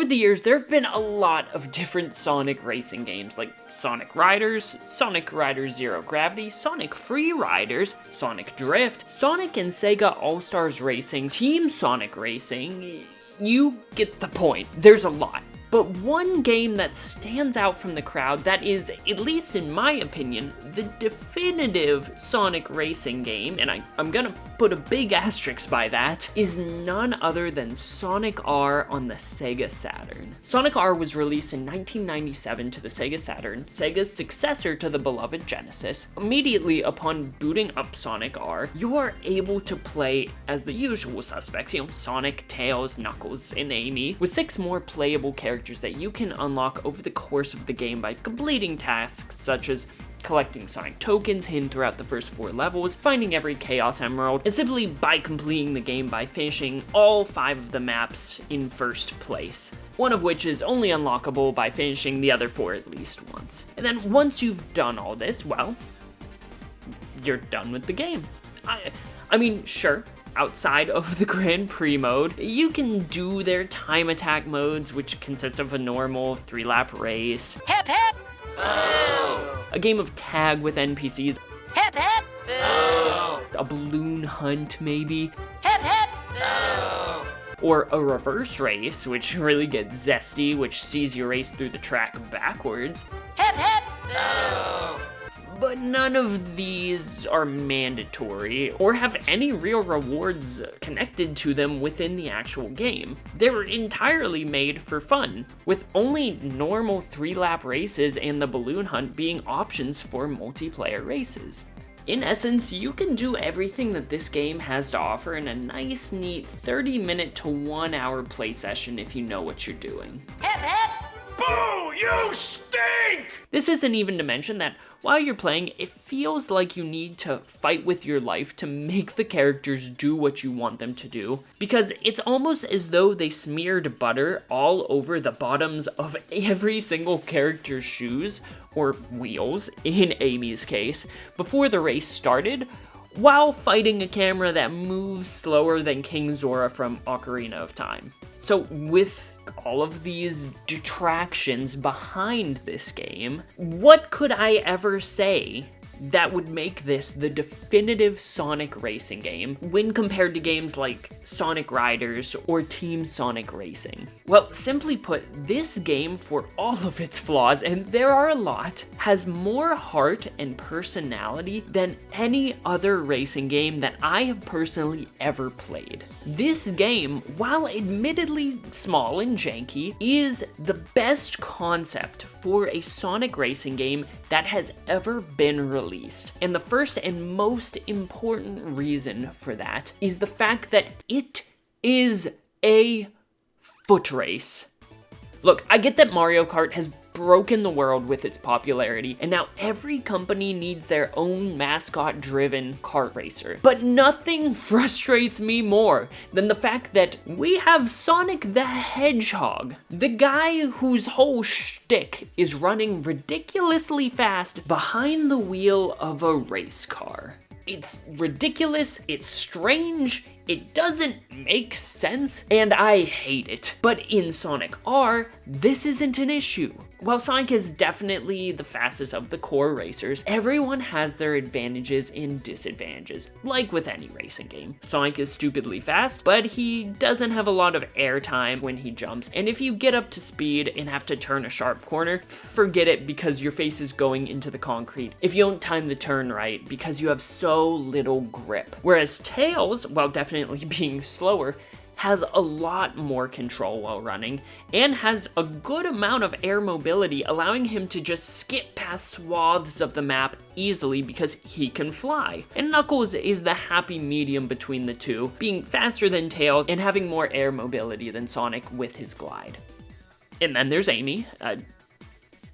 Over the years, there have been a lot of different Sonic racing games, like Sonic Riders, Sonic Riders Zero Gravity, Sonic Free Riders, Sonic Drift, Sonic and Sega All-Stars Racing, Team Sonic Racing. You get the point. There's a lot. But one game that stands out from the crowd that is, at least in my opinion, the definitive Sonic racing game, and I'm gonna put a big asterisk by that, is none other than Sonic R on the Sega Saturn. Sonic R was released in 1997 to the Sega Saturn, Sega's successor to the beloved Genesis. Immediately upon booting up Sonic R, you are able to play as the usual suspects, Sonic, Tails, Knuckles, and Amy, with 6 more playable characters that you can unlock over the course of the game by completing tasks such as collecting Sonic tokens hidden throughout the first 4 levels, finding every Chaos Emerald, and simply by completing the game by finishing all 5 of the maps in first place. One of which is only unlockable by finishing the other 4 at least once. And then once you've done all this, well, you're done with the game. I mean, sure, outside of the Grand Prix mode, you can do their time attack modes, which consist of a normal 3-lap race, Hip hip! a game of tag with NPCs, Hip hip! a balloon hunt maybe, Hip hip! or a reverse race, which really gets zesty, which sees you race through the track backwards. Hip hip! But none of these are mandatory or have any real rewards connected to them within the actual game. They're entirely made for fun, with only normal 3-lap races and the balloon hunt being options for multiplayer races. In essence, you can do everything that this game has to offer in a nice, neat 30-minute to 1-hour play session if you know what you're doing. Hip hip! Boo! You stink! This isn't even to mention that while you're playing, it feels like you need to fight with your life to make the characters do what you want them to do, because it's almost as though they smeared butter all over the bottoms of every single character's shoes, or wheels in Amy's case, before the race started, while fighting a camera that moves slower than King Zora from Ocarina of Time. So with all of these detractions behind this game, what could I ever say that would make this the definitive Sonic racing game when compared to games like Sonic Riders or Team Sonic Racing? Well, simply put, this game, for all of its flaws, and there are a lot, has more heart and personality than any other racing game that I have personally ever played. This game, while admittedly small and janky, is the best concept for a Sonic racing game that has ever been released. And the first and most important reason for that is the fact that it is a foot race. Look, I get that Mario Kart has broken the world with its popularity, and now every company needs their own mascot-driven kart racer. But nothing frustrates me more than the fact that we have Sonic the Hedgehog, the guy whose whole shtick is running ridiculously fast behind the wheel of a race car. It's ridiculous, it's strange, it doesn't make sense, and I hate it. But in Sonic R, this isn't an issue. While Sonic is definitely the fastest of the core racers, everyone has their advantages and disadvantages, like with any racing game. Sonic is stupidly fast, but he doesn't have a lot of airtime when he jumps, and if you get up to speed and have to turn a sharp corner, forget it because your face is going into the concrete if you don't time the turn right because you have so little grip. Whereas Tails, while definitely being slower, has a lot more control while running, and has a good amount of air mobility, allowing him to just skip past swaths of the map easily because he can fly. And Knuckles is the happy medium between the two, being faster than Tails and having more air mobility than Sonic with his glide. And then there's Amy.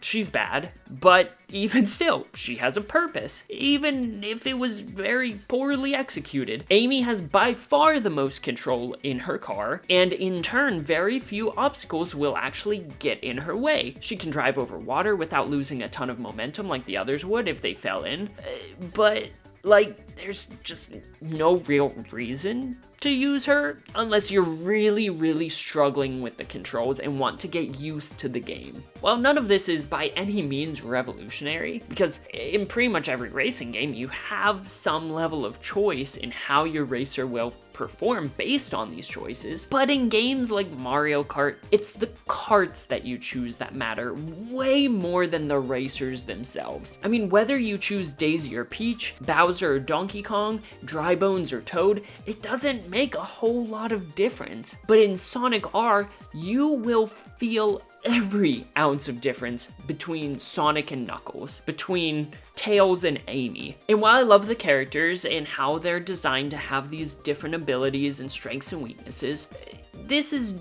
She's bad, but even still, she has a purpose, even if it was very poorly executed. Amy has by far the most control in her car, and in turn, very few obstacles will actually get in her way. She can drive over water without losing a ton of momentum like the others would if they fell in, but Like, there's just no real reason to use her unless you're really, really struggling with the controls and want to get used to the game. While none of this is by any means revolutionary, because in pretty much every racing game, you have some level of choice in how your racer will perform based on these choices, but in games like Mario Kart, it's the karts that you choose that matter way more than the racers themselves. I mean, whether you choose Daisy or Peach, Bowser or Donkey Kong, Dry Bones or Toad, it doesn't make a whole lot of difference. But in Sonic R, you will feel every ounce of difference between Sonic and Knuckles, between Tails and Amy. And while I love the characters and how they're designed to have these different abilities and strengths and weaknesses, this is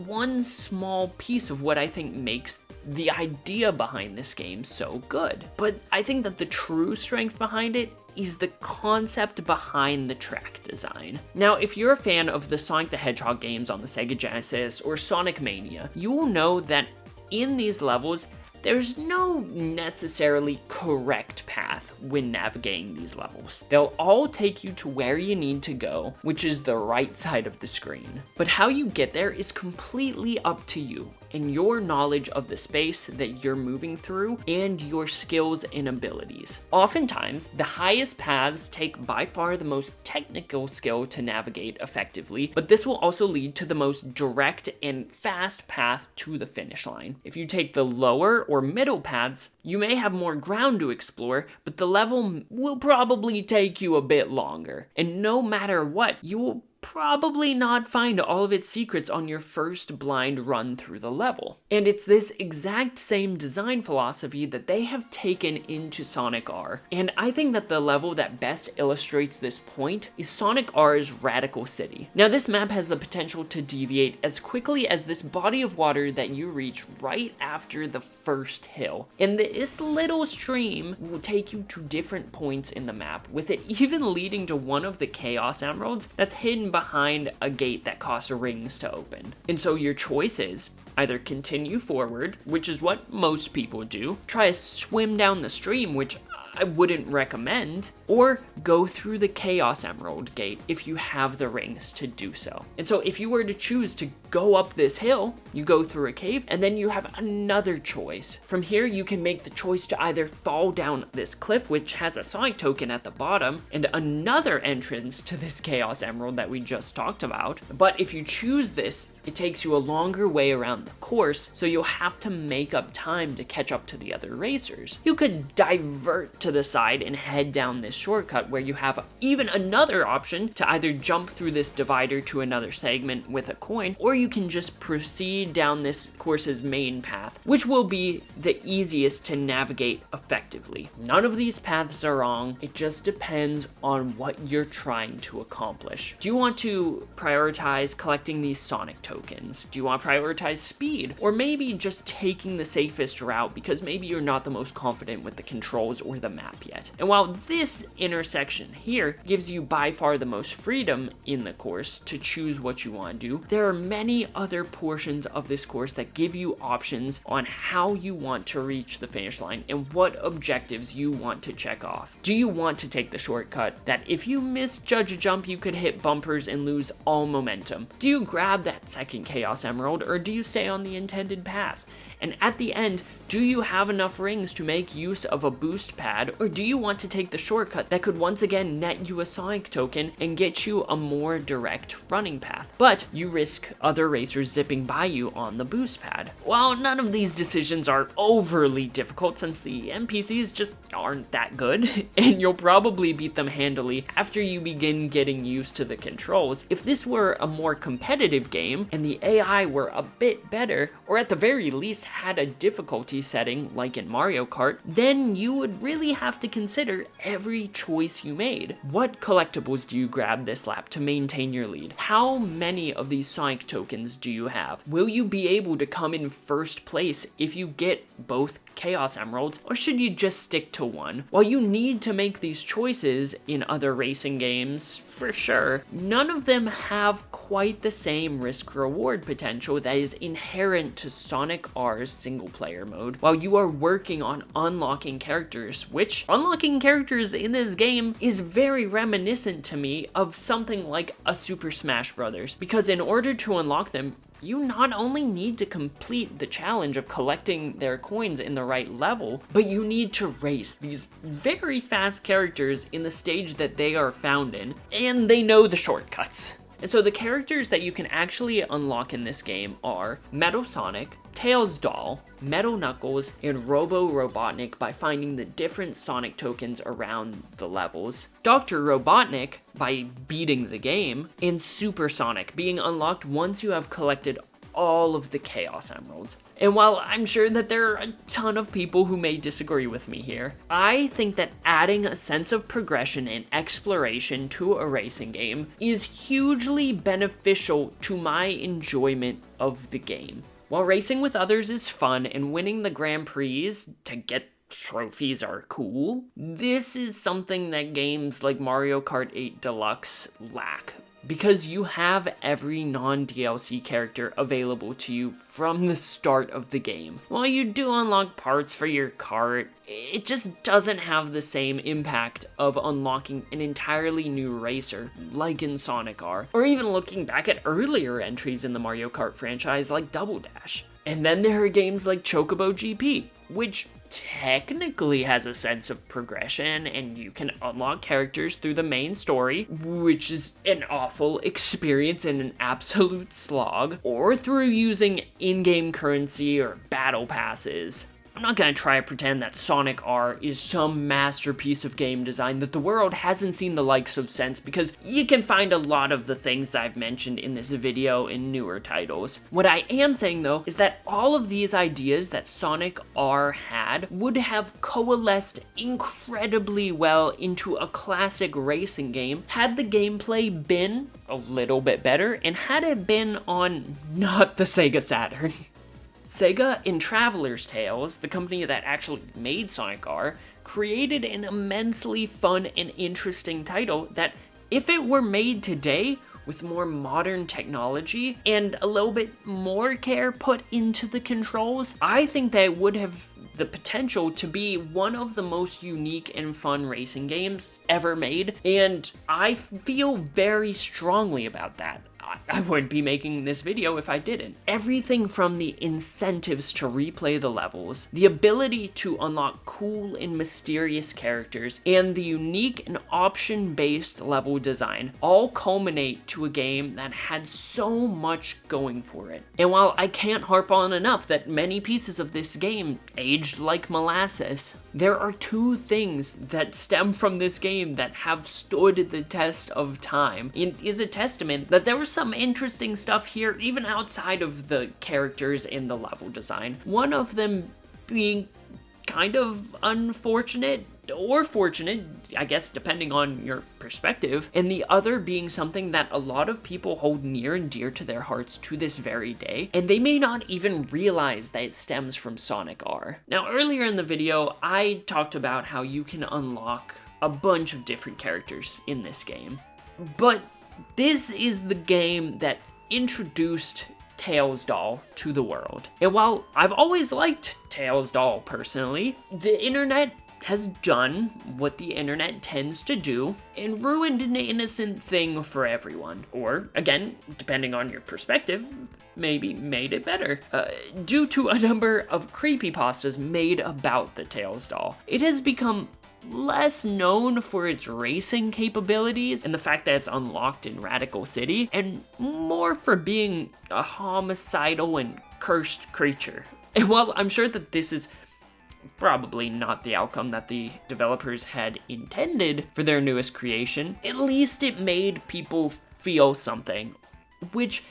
one small piece of what I think makes the idea behind this game so good. But I think that the true strength behind it is the concept behind the track design. Now, if you're a fan of the Sonic the Hedgehog games on the Sega Genesis or Sonic Mania, you will know that in these levels, there's no necessarily correct path when navigating these levels. They'll all take you to where you need to go, which is the right side of the screen. But how you get there is completely up to you and your knowledge of the space that you're moving through and your skills and abilities. Oftentimes, the highest paths take by far the most technical skill to navigate effectively, but this will also lead to the most direct and fast path to the finish line. If you take the lower or middle paths, you may have more ground to explore, but the level will probably take you a bit longer. And no matter what, you will probably not find all of its secrets on your first blind run through the level. And it's this exact same design philosophy that they have taken into Sonic R. And I think that the level that best illustrates this point is Sonic R's Radical City. Now, this map has the potential to deviate as quickly as this body of water that you reach right after the first hill. And this little stream will take you to different points in the map, with it even leading to one of the Chaos Emeralds that's hidden behind a gate that costs rings to open. And so your choice is either continue forward, which is what most people do, try to swim down the stream, which I wouldn't recommend, or go through the Chaos Emerald gate if you have the rings to do so. And so if you were to choose to go up this hill, you go through a cave, and then you have another choice. From here, you can make the choice to either fall down this cliff, which has a Sonic token at the bottom, and another entrance to this Chaos Emerald that we just talked about. But if you choose this, it takes you a longer way around the course, so you'll have to make up time to catch up to the other racers. You could divert to the side and head down this shortcut where you have even another option to either jump through this divider to another segment with a coin, or you can just proceed down this course's main path, which will be the easiest to navigate effectively. None of these paths are wrong, it just depends on what you're trying to accomplish. Do you want to prioritize collecting these Sonic tokens? Do you want to prioritize speed? Or maybe just taking the safest route because maybe you're not the most confident with the controls or the map yet. And while this intersection here gives you by far the most freedom in the course to choose what you want to do, there are many other portions of this course that give you options on how you want to reach the finish line and what objectives you want to check off. Do you want to take the shortcut that if you misjudge a jump you could hit bumpers and lose all momentum? Do you grab that second Chaos Emerald, or do you stay on the intended path? And at the end, do you have enough rings to make use of a boost pad, or do you want to take the shortcut that could once again net you a Sonic token and get you a more direct running path, but you risk other racers zipping by you on the boost pad? While none of these decisions are overly difficult since the NPCs just aren't that good, and you'll probably beat them handily after you begin getting used to the controls, if this were a more competitive game and the AI were a bit better, or at the very least had a difficulty setting like in Mario Kart, then you would really have to consider every choice you made. What collectibles do you grab this lap to maintain your lead? How many of these Sonic tokens do you have? Will you be able to come in first place if you get both Chaos Emeralds, or should you just stick to one? While you need to make these choices in other racing games, for sure, none of them have quite the same risk reward potential that is inherent to Sonic R's single-player mode, while you are working on unlocking characters, which unlocking characters in this game is very reminiscent to me of something like a Super Smash Bros. Because in order to unlock them, you not only need to complete the challenge of collecting their coins in the right level, but you need to race these very fast characters in the stage that they are found in, and they know the shortcuts. And so the characters that you can actually unlock in this game are Metal Sonic, Tails Doll, Metal Knuckles, and Robo Robotnik by finding the different Sonic tokens around the levels, Dr. Robotnik by beating the game, and Super Sonic being unlocked once you have collected all of the Chaos Emeralds. And while I'm sure that there are a ton of people who may disagree with me here, I think that adding a sense of progression and exploration to a racing game is hugely beneficial to my enjoyment of the game. While racing with others is fun and winning the Grand Prix to get trophies are cool, this is something that games like Mario Kart 8 Deluxe lack, because you have every non-DLC character available to you from the start of the game. While you do unlock parts for your kart, it just doesn't have the same impact of unlocking an entirely new racer like in Sonic R, or even looking back at earlier entries in the Mario Kart franchise like Double Dash. And then there are games like Chocobo GP, which technically has a sense of progression, and you can unlock characters through the main story, which is an awful experience and an absolute slog, or through using in-game currency or battle passes. I'm not gonna try to pretend that Sonic R is some masterpiece of game design that the world hasn't seen the likes of since, because you can find a lot of the things that I've mentioned in this video in newer titles. What I am saying though is that all of these ideas that Sonic R had would have coalesced incredibly well into a classic racing game had the gameplay been a little bit better and had it been on not the Sega Saturn. Sega, in Traveler's Tales, the company that actually made Sonic R, created an immensely fun and interesting title that, if it were made today, with more modern technology and a little bit more care put into the controls, I think that it would have the potential to be one of the most unique and fun racing games ever made, and I feel very strongly about that. I wouldn't be making this video if I didn't. Everything from the incentives to replay the levels, the ability to unlock cool and mysterious characters, and the unique and option-based level design all culminate to a game that had so much going for it. And while I can't harp on enough that many pieces of this game aged like molasses, there are two things that stem from this game that have stood the test of time. It is a testament that there was some interesting stuff here even outside of the characters and the level design. One of them being kind of unfortunate or fortunate, I guess depending on your perspective, and the other being something that a lot of people hold near and dear to their hearts to this very day, and they may not even realize that it stems from Sonic R. Now, earlier in the video, I talked about how you can unlock a bunch of different characters in this game, but this is the game that introduced Tails Doll to the world. And while I've always liked Tails Doll personally, the internet has done what the internet tends to do and ruined an innocent thing for everyone. Or, again, depending on your perspective, maybe made it better. Due to a number of creepypastas made about the Tails Doll, it has become less known for its racing capabilities and the fact that it's unlocked in Radical City, and more for being a homicidal and cursed creature. And while I'm sure that this is probably not the outcome that the developers had intended for their newest creation, at least it made people feel something, which,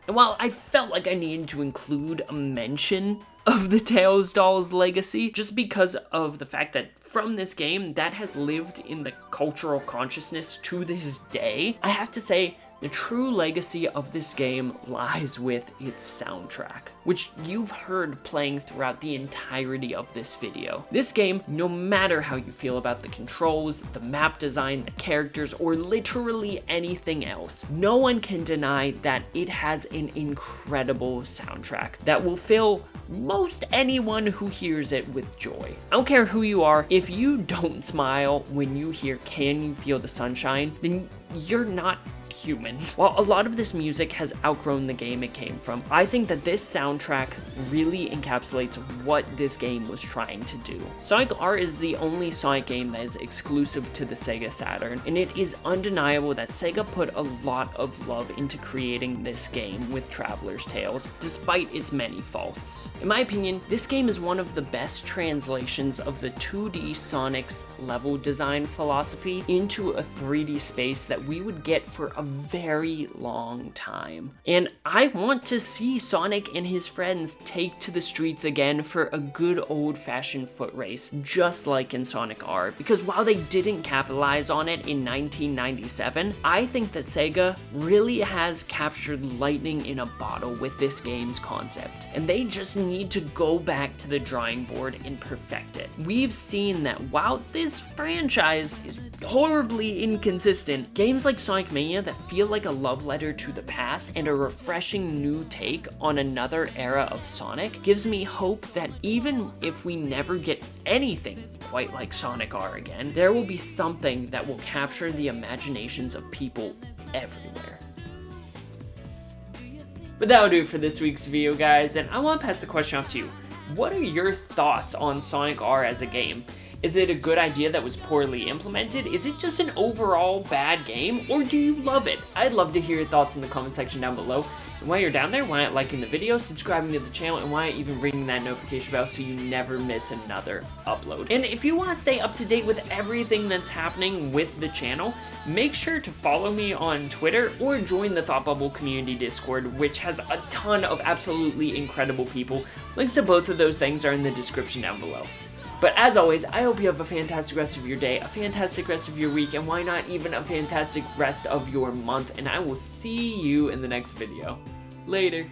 while I felt like I needed to include a mention of the Tails Doll's legacy, just because of the fact that from this game, that has lived in the cultural consciousness to this day, I have to say The true legacy of this game lies with its soundtrack, which you've heard playing throughout the entirety of this video. This game, no matter how you feel about the controls, the map design, the characters, or literally anything else, no one can deny that it has an incredible soundtrack that will fill most anyone who hears it with joy. I don't care who you are, if you don't smile when you hear "Can You Feel the Sunshine?" then you're not human. While a lot of this music has outgrown the game it came from, I think that this soundtrack really encapsulates what this game was trying to do. Sonic R is the only Sonic game that is exclusive to the Sega Saturn, and it is undeniable that Sega put a lot of love into creating this game with Traveler's Tales, despite its many faults. In my opinion, this game is one of the best translations of the 2D Sonic's level design philosophy into a 3D space that we would get for a very long time. And I want to see Sonic and his friends take to the streets again for a good old-fashioned foot race, just like in Sonic R, because while they didn't capitalize on it in 1997, I think that Sega really has captured lightning in a bottle with this game's concept, and they just need to go back to the drawing board and perfect it. We've seen that while this franchise is horribly inconsistent, games like Sonic Mania that feel like a love letter to the past and a refreshing new take on another era of Sonic gives me hope that even if we never get anything quite like Sonic R again, there will be something that will capture the imaginations of people everywhere. But that'll do it for this week's video, guys, and I want to pass the question off to you. What are your thoughts on Sonic R as a game? Is it a good idea that was poorly implemented? Is it just an overall bad game? Or do you love it? I'd love to hear your thoughts in the comment section down below. And while you're down there, why not liking the video, subscribing to the channel, and why not even ringing that notification bell so you never miss another upload. And if you want to stay up to date with everything that's happening with the channel, make sure to follow me on Twitter or join the ThoughtBubble community Discord, which has a ton of absolutely incredible people. Links to both of those things are in the description down below. But as always, I hope you have a fantastic rest of your day, a fantastic rest of your week, and why not even a fantastic rest of your month, and I will see you in the next video. Later.